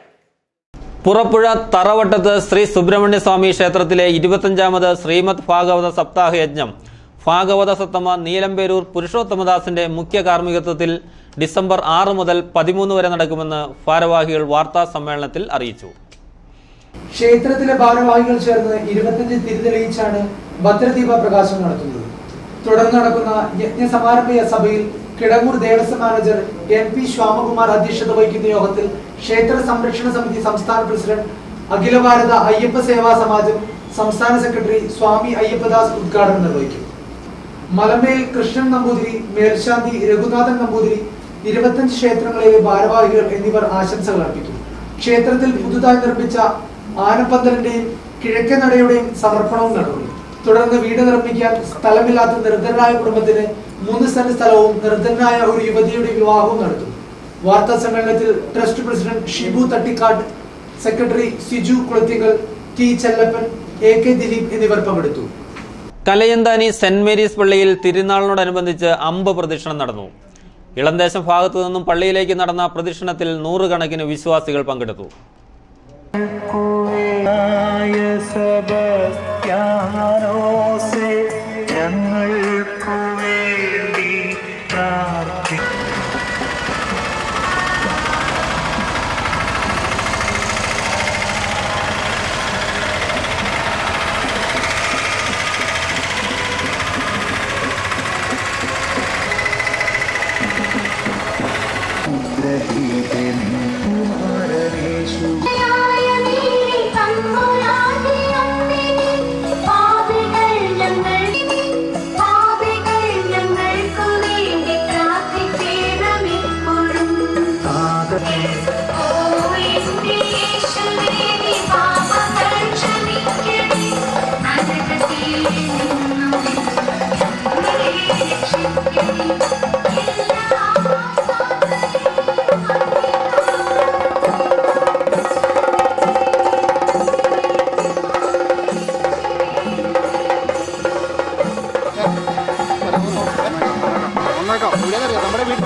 പുറപ്പുഴ തറവട്ടത്ത് ശ്രീ സുബ്രഹ്മണ്യ സ്വാമി ക്ഷേത്രത്തിലെ 25ാമത് ശ്രീമദ് ഭാഗവത സപ്താഹ യജ്ഞം ഭാഗവത സത്തമ നീലമ്പേരൂർ പുരുഷോത്തമദാസിന്റെ മുഖ്യ കാർമ്മികത്വത്തിൽ ഡിസംബർ 6 മുതൽ 13 വരെ നടക്കുമെന്ന് ഭാരവാഹികൾ വാർത്താ സമ്മേളനത്തിൽ അറിയിച്ചു. ക്ഷേത്രത്തിലെ ഭാരവാഹികൾ ചേർന്ന് 25 തിരിതെളിയിച്ചാണ് ഭദ്രദീപ പ്രകാശനം നടത്തുന്നത്. തുടർന്ന് നടക്കുന്ന യജ്ഞസമാരംഭ സഭയിൽ കിടങ്ങൂർ ദേവസ്വം മാനേജർ MP ശ്യാമകുമാർ അധ്യക്ഷത വഹിക്കുന്ന യോഗത്തിൽ ക്ഷേത്ര സംരക്ഷണ സമിതി സംസ്ഥാന പ്രസിഡന്റ് അഖില ഭാരത അയ്യപ്പ സേവാ സമാജം സംസ്ഥാന സെക്രട്ടറി സ്വാമി അയ്യപ്പദാസ് ഉദ്ഘാടനം നിർവഹിക്കും. മലമേൽ കൃഷ്ണൻ നമ്പൂതിരി, മേൽശാന്തി രഘുനാഥൻ നമ്പൂതിരി, 25 ക്ഷേത്രങ്ങളിലെ ഭാരവാഹികൾ എന്നിവർ ആശംസകൾ അർപ്പിക്കും. ക്ഷേത്രത്തിൽ പുതുതായി നിർമ്മിച്ച ആനപ്പന്തലിന്റെയും കിഴക്കേ നടയുടെയും സമർപ്പണവും നടക്കും. തുടർന്ന് വീട് നിർമ്മിക്കാൻ സ്ഥലമില്ലാത്ത നിർധനരായ കുടുംബത്തിന് 3 സെന്റ് സ്ഥലവും നിർധനനായ ഒരു യുവതിയുടെ വിവാഹവും നടത്തും. വാർത്താ സമ്മേളനത്തിൽ trust president Shibu Thattikkad, secretary Siju Kulathinkal, T. Chellappan, AK Dileep എന്നിവർ പങ്കെടുത്തു. കലയന്താനി സെന്റ് മേരീസ് പള്ളിയിൽ തിരുനാളിനോടനുബന്ധിച്ച് അമ്പ് പ്രദക്ഷിണം നടന്നു. ഇളന്തേശം ഭാഗത്തു നിന്നും പള്ളിയിലേക്ക് നടന്ന പ്രദക്ഷിണത്തിൽ 100 കണക്കിന് വിശ്വാസികൾ പങ്കെടുത്തു. നമ്മുടെ വീട്ടിൽ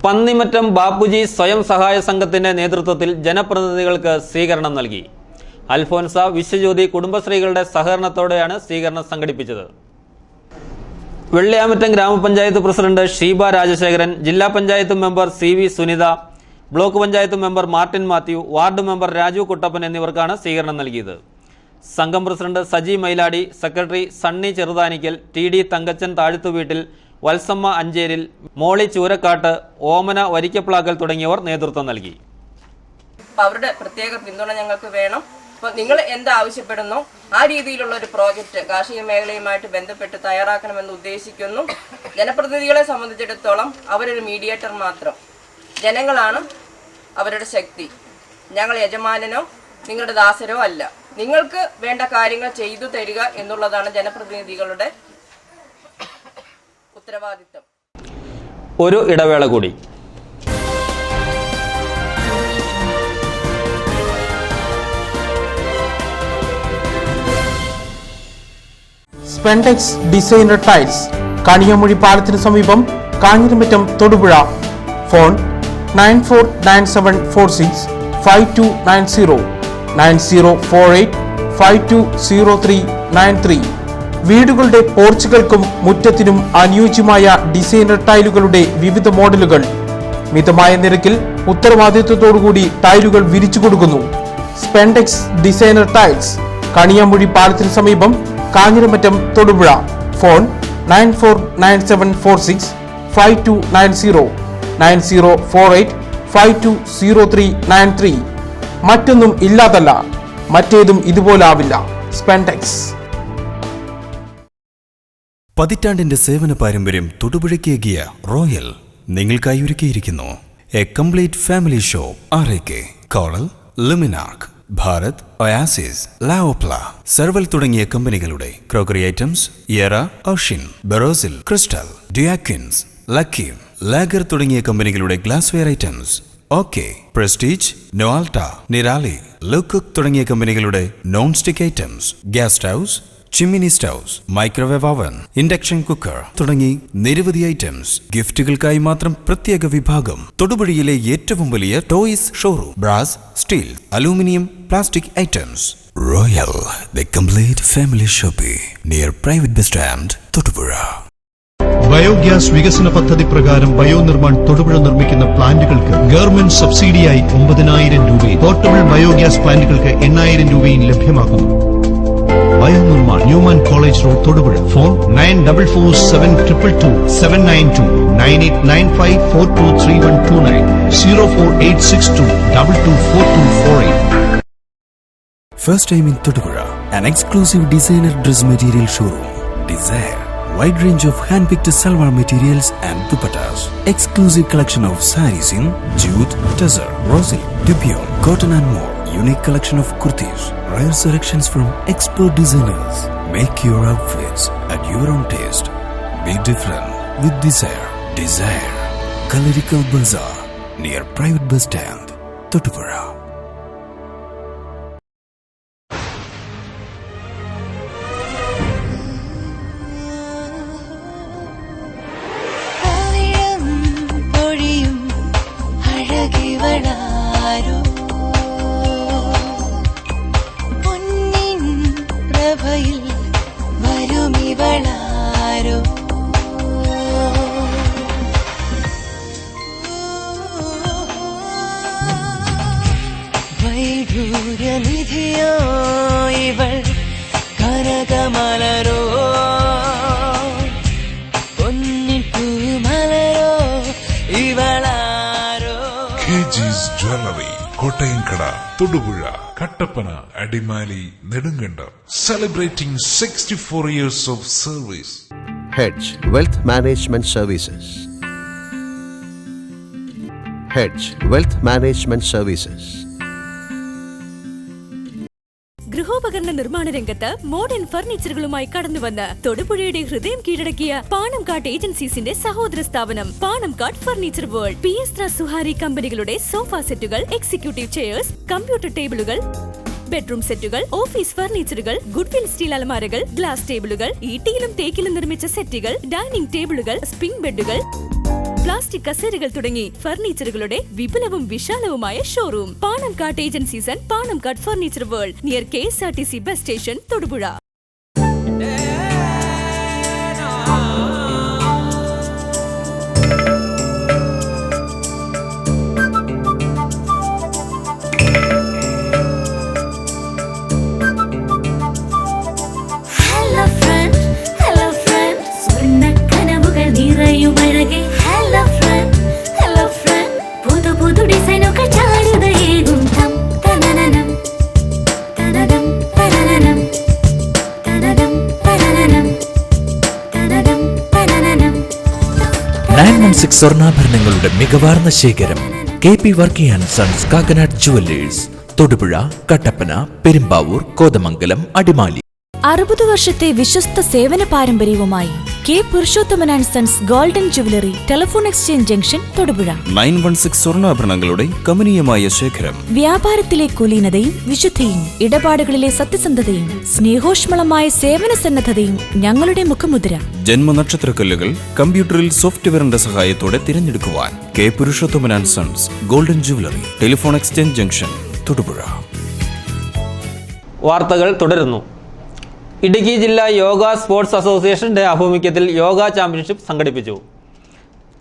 പന്നിമറ്റം ബാപ്പുജി സ്വയം സഹായ സംഘത്തിന്റെ നേതൃത്വത്തിൽ ജനപ്രതിനിധികൾക്ക് സ്വീകരണം നൽകി. അൽഫോൻസ വിശ്വജ്യോതി കുടുംബശ്രീകളുടെ സഹകരണത്തോടെയാണ് സ്വീകരണം സംഘടിപ്പിച്ചത്. വെള്ളിയാമറ്റം ഗ്രാമപഞ്ചായത്ത് പ്രസിഡന്റ് ഷീബ രാജശേഖരൻ, ജില്ലാ panchayat member CV Sunitha, block panchayat member Martin Mathew, ward member Raju Kuttappan എന്നിവർക്കാണ് സ്വീകരണം നൽകിയത്. സംഘം president Saji Mailadi, secretary Sunny Cheruthanikkal, TD Thankachan Thazhathuveettil, Valsamma Ancheril, Molly Choorakkattu, Omana Varikkaplakkal തുടങ്ങിയവർ നേതൃത്വം നൽകി. അവരുടെ പ്രത്യേക പിന്തുണ ഞങ്ങൾക്ക് വേണം. അപ്പോൾ നിങ്ങൾ എന്താവശ്യപ്പെടുന്നോ ആ രീതിയിലുള്ള ഒരു പ്രോജക്റ്റ് കാർഷിക മേഖലയുമായിട്ട് ബന്ധപ്പെട്ട് തയ്യാറാക്കണമെന്ന് ഉദ്ദേശിക്കുന്നു. ജനപ്രതിനിധികളെ സംബന്ധിച്ചിടത്തോളം അവരൊരു മീഡിയേറ്റർ മാത്രം. ജനങ്ങളാണ് അവരുടെ ശക്തി. ഞങ്ങൾ യജമാനനോ നിങ്ങളുടെ ദാസരോ അല്ല. നിങ്ങൾക്ക് വേണ്ട കാര്യങ്ങൾ ചെയ്തു തരിക എന്നുള്ളതാണ് ജനപ്രതിനിധികളുടെ ഉത്തരവാദിത്തം. ഒരു ഇടവേള കൂടി. സ്പെൻടെക്സ് ഡിസൈനർ ടൈൽസ്, കണിയമൊഴി പാലത്തിന് സമീപം, കാഞ്ഞിരമറ്റം, തൊടുപുഴ. ഫോൺ 9497465290 9048520393. വീടുകളുടെ പോർച്ചുകൾക്കും മുറ്റത്തിനും അനുയോജ്യമായ ഡിസൈനർ ടൈലുകളുടെ വിവിധ മോഡലുകൾ മിതമായ നിരക്കിൽ ഉത്തരവാദിത്വത്തോടുകൂടി ടൈലുകൾ വിരിച്ചു കൊടുക്കുന്നു. സ്പെൻടെക്സ് ഡിസൈനർ ടൈൽസ്, കണിയാമ്പുഴി പാലത്തിന് സമീപം, കാഞ്ഞിരമറ്റം, തൊടുപുഴ. ഫോൺ 9497465290 9048520393. മറ്റൊന്നും ഇല്ലാതല്ല, മറ്റേതും ഇതുപോലാവില്ല. സ്പെൻടെക്സ്. പതിറ്റാണ്ടിന്റെ സേവന പാരമ്പര്യം തൊടുപുഴയ്ക്കേകിയ റോയൽ നിങ്ങൾക്കായി ഒരുക്കിയിരിക്കുന്നു. A complete family show. RAK, Corelle, Luminarc, Bharat, Oasis, La Opala, Servewell തുടങ്ങിയ കമ്പനികളുടെ crockery items, Yera, Ocean, Borosil, crystal, ഡിയാക്വിൻസ്, ലക്കി, ലാഗർ തുടങ്ങിയ കമ്പനികളുടെ glass ware items, OK, Prestige, Nolta, Nirali, ലുക്കുക്ക് തുടങ്ങിയ കമ്പനികളുടെ non stick items, gas stoves, chimney stoves, microwave oven, induction cooker തുടങ്ങി നിരവധി ഐറ്റംസ്. ഗിഫ്റ്റുകൾക്കായി മാത്രം പ്രത്യേക വിഭാഗം. തൊടുപുഴയിലെ ഏറ്റവും വലിയ toys showroom. Brass, steel, aluminium, plastic items. Royal, the complete family shopping near private bus stand, Thodupuzha. Biogas വികസന പദ്ധതി പ്രകാരം ബയോനിർമ്മാൺ തൊടുപുഴ നിർമ്മിക്കുന്ന പ്ലാന്റുകൾക്ക് ഗവൺമെന്റ് സബ്സിഡിയായി 9,000 രൂപയും പോർട്ടബിൾ ബയോഗ്യാസ് പ്ലാന്റുകൾക്ക് 8,000 രൂപയും ലഭ്യമാക്കുന്നു. Bionirman, Newman college road, Thodupuzha. Phone 944722 792 9895423129 04862 224248. First time in Todupuzha, an exclusive designer dress material showroom. Desire. Wide range of hand-picked salwar materials and dupattas. Exclusive collection of sarees in jute, tussar, rosil, dupion, cotton and more. Unique collection of kurtis. Rare selections from expert designers. Make your outfits at your own taste. Be different with Desire. Desire. Colorical Bazaar near Private Bus Stand, Todupuzha. വൈഡൂര്യനിധിയോ ഇവൾ കനകമലരോ പൊന്നിപ്പൂമലരോ ഇവളാരോ. KG's Jewelry, കോട്ടയംകട, Thodupuzha, Kattappana, Adimali, Nedumkandam. Celebrating 64 years of service. Hedge Wealth Management Services. Hedge Wealth Management Services. ഗൃഹോപകരണ നിർമ്മാണ രംഗത്ത് modern ഫർണിച്ചറുകളുമായി കടന്നുവന്ന് തൊടുപുഴയുടെ ഹൃദയം കീഴടക്കിയ പാണംകാട്ട് ഏജൻസീസിന്റെ സഹോദര സ്ഥാപനം പാണംകാട്ട് furniture world. PS സുഹാരി കമ്പനികളുടെ sofa സെറ്റുകൾ, executive chairs, computer ടേബിളുകൾ, ബെഡ്റൂം സെറ്റുകൾ, ഓഫീസ് ഫർണിച്ചറുകൾ, ഗുഡ്വിൽ സ്റ്റീൽ അലമാരകൾ, ഗ്ലാസ് ടേബിളുകൾ, ഈട്ടിയിലും തേക്കിലും നിർമ്മിച്ച സെറ്റുകൾ, ഡൈനിങ് ടേബിളുകൾ, സ്പ്രിംഗ് ബെഡുകൾ, പ്ലാസ്റ്റിക് കസേരകൾ തുടങ്ങി ഫർണിച്ചറുകളുടെ വിപുലവും വിശാലവുമായ showroom. Panamkad agencies and Panamkad furniture world near KSRTC bus station, Thodupuzha. സ്വർണ്ണാഭരണങ്ങളുടെ മികവാർന്ന ശേഖരം. KP Varkey and sons Kakkanad jewellers, Thodupuzha, Kattappana, Perumbavoor, Kothamangalam, Adimali. 60 വർഷത്തെ വിശ്വസ്ത സേവന പാരമ്പര്യവുമായി K Purushothaman and sons golden jewellery, telephone exchange junction, Thodupuzha. 916 സ്വർണ്ണാഭരണങ്ങളുടെ കമനീയമായ ശേഖരം. വ്യാപാരത്തിലെ കുലീനതയും വിശുദ്ധിയും, ഇടപാടുകളിലെ സത്യസന്ധതയും, സ്നേഹോഷ്മളമായ സേവന സന്നദ്ധതയും ഞങ്ങളുടെ മുഖമുദ്ര. ജന്മനക്ഷത്രക്കല്ലുകൾ കമ്പ്യൂട്ടറിൽ സോഫ്റ്റ്വെയറിന്റെ സഹായത്തോടെ തിരഞ്ഞെടുക്കുവാൻ K Purushothaman and sons golden jewellery, telephone exchange junction, Thodupuzha. വാർത്തകൾ തുടരുന്നു. ഇടുക്കി ജില്ലാ യോഗ സ്പോർട്സ് അസോസിയേഷന്റെ ആഭിമുഖ്യത്തിൽ യോഗ ചാമ്പ്യൻഷിപ്പ് സംഘടിപ്പിച്ചു.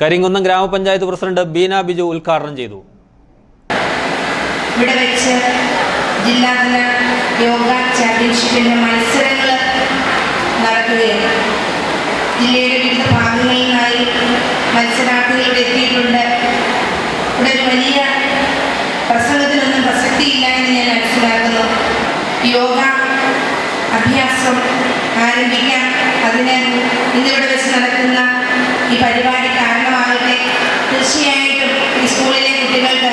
കരിങ്കുന്നം ഗ്രാമപഞ്ചായത്ത് പ്രസിഡന്റ് ബീന ബിജു ഉദ്ഘാടനം ചെയ്തു. ഇവിടെ വെച്ച് ജില്ലാതല യോഗ ചാമ്പ്യൻഷിപ്പിന്റെ മത്സരങ്ങൾ നടക്കുകയാണ്. ജില്ലയുടെ വിവിധ ഭാഗങ്ങളിൽ നിന്നായി മത്സരാർത്ഥികൾ ഇവിടെ എത്തിയിട്ടുണ്ട്. ഇവിടെ ഒരു വലിയ പ്രസംഗത്തിനൊന്നും പ്രസക്തിയില്ല എന്ന് ഞാൻ മനസ്സിലാക്കുന്നു. യോഗ അഭ്യാസം ആരംഭിക്കാം. അതിന് ഇന്നിവിടെ വെച്ച് നടക്കുന്ന ഈ പരിപാടി കാരണമാകട്ടെ. തീർച്ചയായിട്ടും ഈ സ്കൂളിലെ കുട്ടികൾക്ക്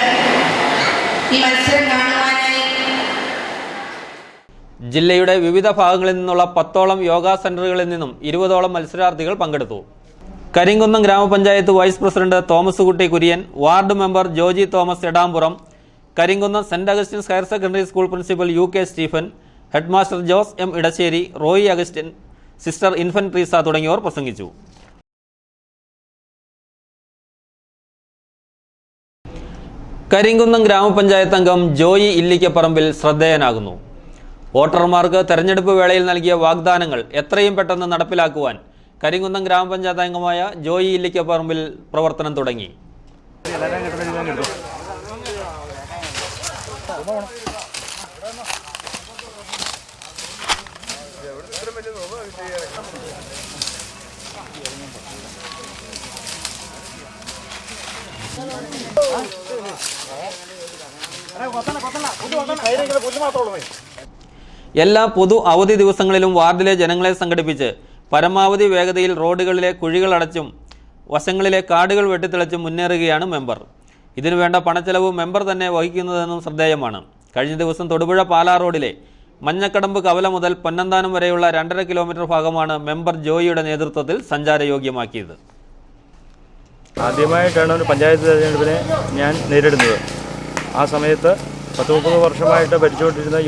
ഈ മത്സരം കാണുവാനായി ജില്ലയുടെ വിവിധ ഭാഗങ്ങളിൽ നിന്നുള്ള 10ഓളം യോഗ സെന്ററുകളിൽ നിന്നും 20ഓളം മത്സരാർത്ഥികൾ പങ്കെടുത്തു. കരിങ്കുന്നം ഗ്രാമപഞ്ചായത്ത് vice president Thomas Kutty Kurian, ward member Joji Thomas Edampuram, Karinkunnam saint Augustine's higher secondary school principal UK Stephen, headmaster Jose M Edassery, Roy Augustine, sister infant Treesa തുടങ്ങിയവർ പ്രസംഗിച്ചു. കരിങ്കുന്നം ഗ്രാമപഞ്ചായത്ത് അംഗം ജോയി ഇല്ലിക്കപ്പറമ്പിൽ ശ്രദ്ധേയനാകുന്നു. വോട്ടർമാർക്ക് തെരഞ്ഞെടുപ്പ് വേളയിൽ നൽകിയ വാഗ്ദാനങ്ങൾ എത്രയും പെട്ടെന്ന് നടപ്പിലാക്കുവാൻ കരിങ്കുന്നം ഗ്രാമപഞ്ചായത്ത് അംഗമായ ജോയി ഇല്ലിക്കപ്പറമ്പിൽ പ്രവർത്തനം തുടങ്ങി. എല്ലാ പൊതു അവധി ദിവസങ്ങളിലും വാർഡിലെ ജനങ്ങളെ സംഘടിപ്പിച്ച് പരമാവധി വേഗതയിൽ റോഡുകളിലെ കുഴികൾ അടച്ചും വശങ്ങളിലെ കാടുകൾ വെട്ടിത്തെളിച്ചും മുന്നേറുകയാണ് മെമ്പർ. ഇതിനുവേണ്ട പണച്ചെലവ് മെമ്പർ തന്നെ വഹിക്കുന്നതെന്നും ശ്രദ്ധേയമാണ്. കഴിഞ്ഞ ദിവസം തൊടുപുഴ പാലാ റോഡിലെ മഞ്ഞക്കടമ്പ് കവല മുതൽ പൊന്നന്താനം വരെയുള്ള 2.5 കിലോമീറ്റർ ഭാഗമാണ് മെമ്പർ ജോയിയുടെ നേതൃത്വത്തിൽ സഞ്ചാരയോഗ്യമാക്കിയത്. ആദ്യമായിട്ടാണ് ഒരു പഞ്ചായത്ത് തെരഞ്ഞെടുപ്പിനെ ഞാൻ നേരിടുന്നത്. ആ സമയത്ത് 30 വർഷമായിട്ട് ഭരിച്ചുകൊണ്ടിരുന്ന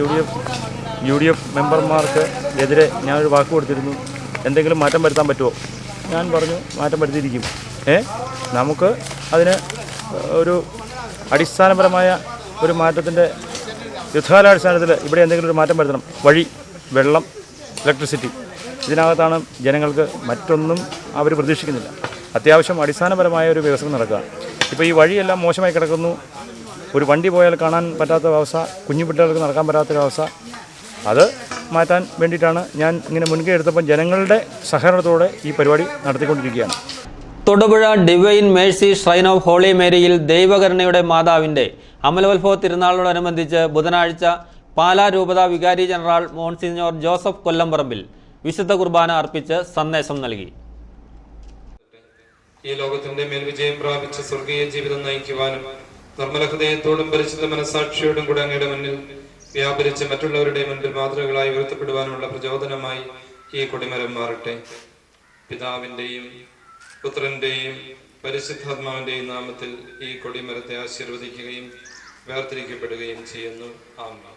UDF മെമ്പർമാർക്ക് എതിരെ ഞാനൊരു വാക്ക് കൊടുത്തിരുന്നു. എന്തെങ്കിലും മാറ്റം വരുത്താൻ പറ്റുമോ? ഞാൻ പറഞ്ഞു മാറ്റം വരുത്തിയിരിക്കും. നമുക്ക് അതിന് ഒരു അടിസ്ഥാനപരമായ ഒരു മാറ്റത്തിൻ്റെ യുദ്ധകാലാടിസ്ഥാനത്തിൽ ഇവിടെ എന്തെങ്കിലും ഒരു മാറ്റം വരുത്തണം. വഴി, വെള്ളം, ഇലക്ട്രിസിറ്റി, ഇതിനകത്താണ് ജനങ്ങൾക്ക് മറ്റൊന്നും അവർ പ്രതീക്ഷിക്കുന്നില്ല. അത്യാവശ്യം അടിസ്ഥാനപരമായ ഒരു വികസനം നടക്കുക. ഇപ്പോൾ ഈ വഴിയെല്ലാം മോശമായി കിടക്കുന്നു. ഒരു വണ്ടി പോയാൽ കാണാൻ പറ്റാത്ത അവസ്ഥ, കുഞ്ഞുപിള്ളേർക്ക് നടക്കാൻ പറ്റാത്തൊരവസ്ഥ. അത് മാറ്റാൻ വേണ്ടിയിട്ടാണ് ഞാൻ ഇങ്ങനെ മുൻകൈ എടുത്തപ്പോൾ ജനങ്ങളുടെ സഹകരണത്തോടെ ഈ പരിപാടി നടത്തിക്കൊണ്ടിരിക്കുകയാണ്. Thodupuzha divine mercy shrine of holy മേരിയിൽ ദൈവകരുണയുടെ മാതാവിൻ്റെ അമലോത്ഭവ തിരുനാളിനോടനുബന്ധിച്ച് ബുധനാഴ്ച പാലാ രൂപത വികാരി ജനറൽ മോൺസിഞ്ഞോർ ജോസഫ് കൊല്ലംപറമ്പിൽ വിശുദ്ധ കുർബാന അർപ്പിച്ച് സന്ദേശം നൽകി. ഈ ലോകത്തിന്റെ മേൽ വിജയം പ്രാപിച്ച് സ്വർഗീയ ജീവിതം നയിക്കുവാനും നിർമ്മല ഹൃദയത്തോടും പരിശുദ്ധ മനസാക്ഷിയോടും കൂടെ അങ്ങയുടെ മുന്നിൽ വ്യാപരിച്ച് മറ്റുള്ളവരുടെ മുൻപിൽ മാതൃകകളായി ഉയർത്തപ്പെടുവാനുള്ള പ്രചോദനമായി ഈ കൊടിമരം മാറട്ടെ. പിതാവിന്റെയും പുത്രന്റെയും പരിശുദ്ധാത്മാവിന്റെയും നാമത്തിൽ ഈ കൊടിമരത്തെ ആശീർവദിക്കുകയും വേർതിരിക്കപ്പെടുകയും ചെയ്യുന്നു. ആമേൻ.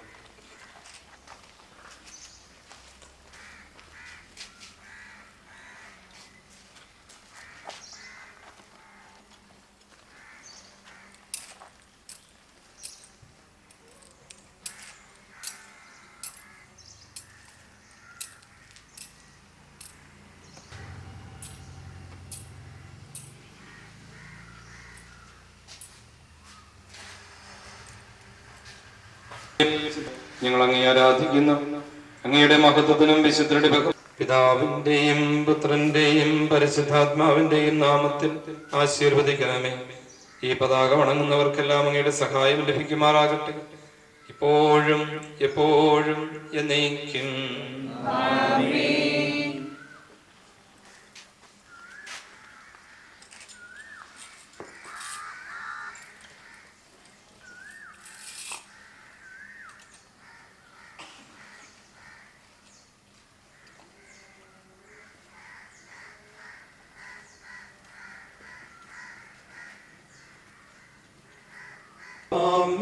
ഞങ്ങൾ അങ്ങേ ആരാധിക്കുന്നു. അങ്ങയുടെ മഹത്വത്തിനും വിശുദ്ധരുടെ പിതാവിന്റെയും പുത്രന്റെയും പരിശുദ്ധാത്മാവിന്റെയും നാമത്തിൽ ആശീർവദിക്കണമേ. ഈ പതാക വണങ്ങുന്നവർക്കെല്ലാം അങ്ങയുടെ സഹായം ലഭിക്കുമാറാകട്ടെ, ഇപ്പോഴും എപ്പോഴും എന്നേക്കും.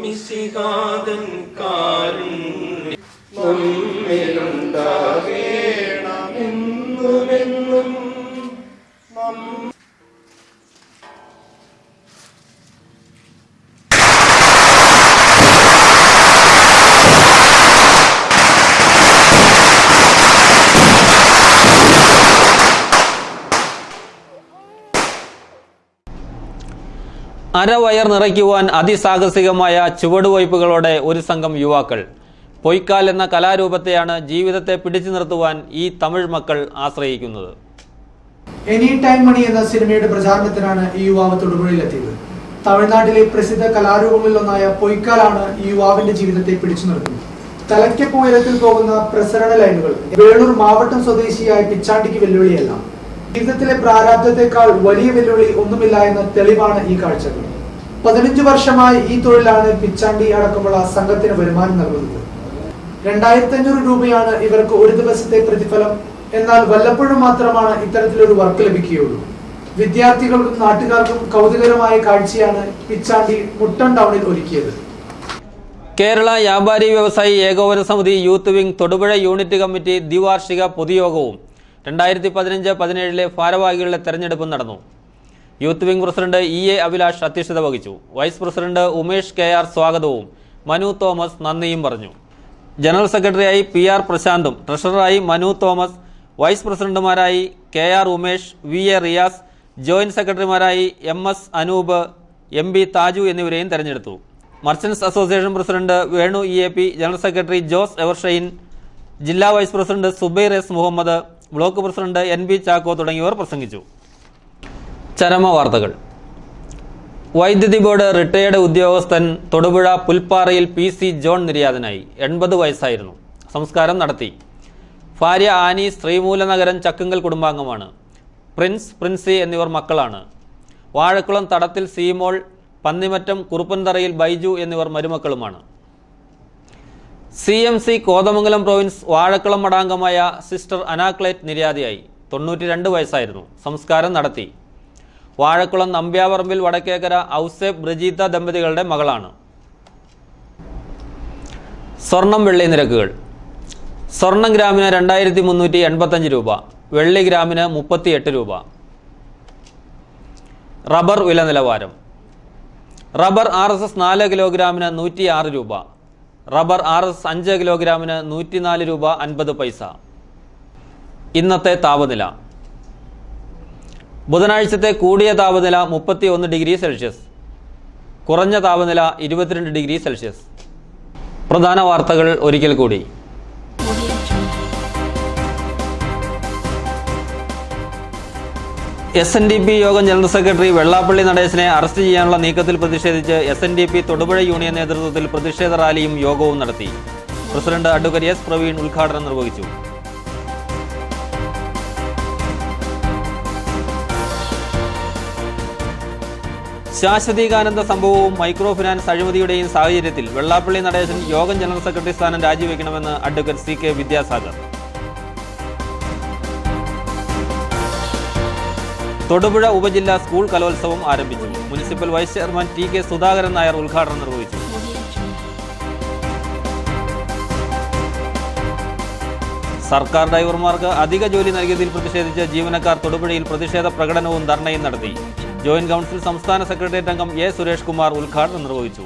മിശിഹാതൻ കാരുണ്യം നമ്മിലുണ്ടാകേണമെന്നുമെന്നും. അരവയർ നിറയ്ക്കുവാൻ അതിസാഹസികമായ ചുവടുവയ്പ്പുകളോടെ ഒരു സംഘം യുവാക്കൾ. പൊയ്ക്കാൽ എന്ന കലാരൂപത്തെയാണ് ജീവിതത്തെ പിടിച്ചു നിർത്തുവാൻ ഈ തമിഴ് മക്കൾ ആശ്രയിക്കുന്നത്. എനി ടൈം മണി എന്ന സിനിമയുടെ പ്രചാരണത്തിനാണ് ഈ യുവാവ് തൊടുപുഴയിലെത്തിയത്. തമിഴ്നാട്ടിലെ പ്രസിദ്ധ കലാരൂപങ്ങളിലൊന്നായ പൊയ്ക്കാലാണ് ഈ യുവാവിന്റെ ജീവിതത്തെ പിടിച്ചു നിർത്തുന്നത്. തലയ്ക്കൊപ്പം ഉയരത്തിൽ പോകുന്ന പ്രസരണ ലൈനുകൾ വേളൂർ മാവട്ടം സ്വദേശിയായ പിച്ചാണ്ടിക്ക് വെല്ലുവിളിയല്ല. ജീവിതത്തിലെ പ്രാരാബ്ധത്തെക്കാൾ വലിയ വെല്ലുവിളി ഒന്നുമില്ല എന്ന തെളിവാണ് ഈ കാഴ്ചകൾ. 15 വർഷമായി ഈ തൊഴിലാണ് പിച്ചാണ്ടി അടക്കമുള്ള സംഘത്തിന് വരുമാനം നൽകുന്നത്. 2500 രൂപയാണ് ഇവർക്ക് ഒരു ദിവസത്തെ പ്രതിഫലം. എന്നാൽ വല്ലപ്പോഴും മാത്രമാണ് ഇത്തരത്തിലൊരു വർക്ക് ലഭിക്കുകയുള്ളൂ. വിദ്യാർത്ഥികൾക്കും നാട്ടുകാർക്കും കൗതുകരമായ കാഴ്ചയാണ് പിച്ചാണ്ടി മുട്ടം ടൗണിൽ ഒരുക്കിയത്. കേരള വ്യാപാരി വ്യവസായി ഏകോപന സമിതി youth wing Thodupuzha unit committee ദ്വിവാർഷിക പൊതുയോഗവും 2015-17 ഭാരവാഹികളുടെ തെരഞ്ഞെടുപ്പും നടന്നു. Youth wing president EA Abhilash അധ്യക്ഷത വഹിച്ചു. വൈസ് പ്രസിഡന്റ് ഉമേഷ് KR സ്വാഗതവും മനു തോമസ് നന്ദിയും പറഞ്ഞു. ജനറൽ സെക്രട്ടറിയായി PR പ്രശാന്തും ട്രഷററായി മനു തോമസ്, വൈസ് പ്രസിഡന്റുമാരായി KR Umesh, VA Riyas, joint സെക്രട്ടറിമാരായി MS അനൂപ്, MB താജു എന്നിവരെയും തെരഞ്ഞെടുത്തു. Merchants association president Venu EAP, general secretary Jose evershine, ജില്ലാ vice president Zubair S Muhammad, block president NB Chacko തുടങ്ങിയവർ പ്രസംഗിച്ചു. ചരമ വാർത്തകൾ. വൈദ്യുതി ബോർഡ് റിട്ടയേർഡ് ഉദ്യോഗസ്ഥൻ തൊടുപുഴ പുൽപ്പാറയിൽ PC ജോൺ നിര്യാതനായി. 80 വയസ്സായിരുന്നു. സംസ്കാരം നടത്തി. ഭാര്യ ആനി ശ്രീമൂലനഗരം ചക്കുങ്കൽ കുടുംബാംഗമാണ്. പ്രിൻസ്, പ്രിൻസി എന്നിവർ മക്കളാണ്. വാഴക്കുളം തടത്തിൽ സീമോൾ, പന്നിമറ്റം കുറുപ്പൻതറയിൽ ബൈജു എന്നിവർ മരുമക്കളുമാണ്. CMC കോതമംഗലം പ്രൊവിൻസ് വാഴക്കുളം മഠാംഗമായ സിസ്റ്റർ അനാക്ലേറ്റ് നിര്യാതയായി. 92 വയസ്സായിരുന്നു. സംസ്കാരം നടത്തി. വാഴക്കുളം നമ്പ്യാപറമ്പിൽ വടക്കേക്കര ഔസേബ് ബ്രിജീത്ത ദമ്പതികളുടെ മകളാണ്. സ്വർണം വെള്ളി നിരക്കുകൾ. സ്വർണം ഗ്രാമിന് 2385 രൂപ, വെള്ളി ഗ്രാമിന് 38 രൂപ. റബ്ബർ വില നിലവാരം. റബ്ബർ RSS 4 കിലോഗ്രാമിന് 106 രൂപ, റബ്ബർ RSS 5 കിലോഗ്രാമിന് 104 രൂപ 50 പൈസ. ഇന്നത്തെ താപനില. ബുധനാഴ്ചത്തെ കൂടിയ താപനില 31 ഡിഗ്രി സെൽഷ്യസ്, കുറഞ്ഞ താപനില 22 ഡിഗ്രി സെൽഷ്യസ്. പ്രധാന വാർത്തകൾ ഒരിക്കൽ കൂടി. SNDP യോഗം ജനറൽ സെക്രട്ടറി വെള്ളാപ്പള്ളി നടേശനെ അറസ്റ്റ് ചെയ്യാനുള്ള നീക്കത്തിൽ പ്രതിഷേധിച്ച് SNDP തൊടുപുഴ യൂണിയൻ നേതൃത്വത്തിൽ പ്രതിഷേധ റാലിയും യോഗവും നടത്തി. പ്രസിഡന്റ് അഡ്വക്കേറ്റ് S പ്രവീൺ ഉദ്ഘാടനം നിർവഹിച്ചു. ശാശ്വതീകാനന്ദ സംഭവവും മൈക്രോ ഫിനാൻസ് അഴിമതിയുടെയും സാഹചര്യത്തിൽ വെള്ളാപ്പള്ളി നടേശൻ യോഗം ജനറൽ സെക്രട്ടറി സ്ഥാനം രാജിവെക്കണമെന്ന് അഡ്വക്കേറ്റ് CK വിദ്യാസാഗർ. തൊടുപുഴ ഉപജില്ലാ സ്കൂൾ കലോത്സവം ആരംഭിച്ചു. Municipal vice chairman TK Sudhakaran Nair ഉദ്ഘാടനം നിർവഹിച്ചു. സർക്കാർ ഡ്രൈവർമാർക്ക് അധിക ജോലി നൽകിയതിൽ പ്രതിഷേധിച്ച് ജീവനക്കാർ തൊടുപുഴയിൽ പ്രതിഷേധ പ്രകടനവും ധർണയും നടത്തി. ജോയിന്റ് കൗൺസിൽ സംസ്ഥാന സെക്രട്ടേറിയറ്റ് അംഗം A സുരേഷ് കുമാർ ഉദ്ഘാടനം നിർവഹിച്ചു.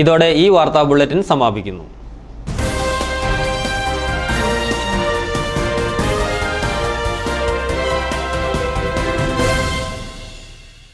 ഇതോടെ ഈ വാർത്താ ബുള്ളറ്റിൻ സമാപിക്കുന്നു.